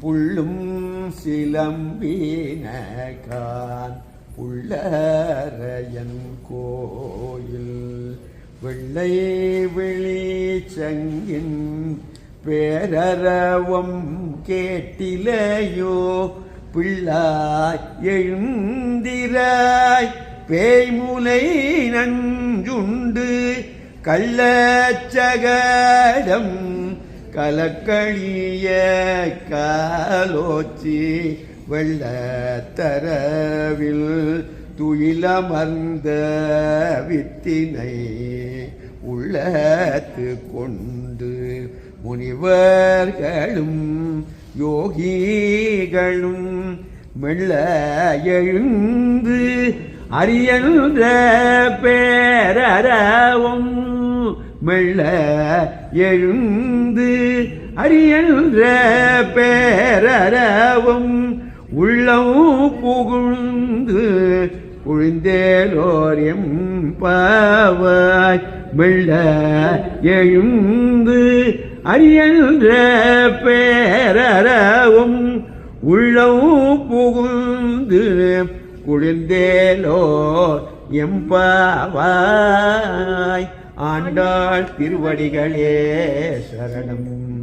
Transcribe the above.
புள்ளும் சிலம்பினகான் புள்ளரையன் கோயில் வெள்ளை வெளிச்சங்கின் பேரரவம் கேட்டிலையோ பிள்ளாய் எழுந்திராய் பேய்முலை நஞ்சுண்டு கள்ளச்சகடம் கலக்களிய காலோச்சி வெள்ளத்தரவில் துயிலமர்ந்த வித்தினை உள்ளத்து கொண்டு முனிவர்களும் யோகிகளும் மெல்ல எழுந்து அரியன்ற பேரரவும் மெல்ல எழுந்து அரியன்ற பேரரவும் உள்ளம் புகுந்து குழிந்தேலோர் எம்பாவாய் மெல்ல எழுந்து அரியன்ற பேரரவும் உள்ளம் புகுந்து குழிந்தேலோ எம்பாவாய் ஆண்டாள் திருவடிகளே சரணம்.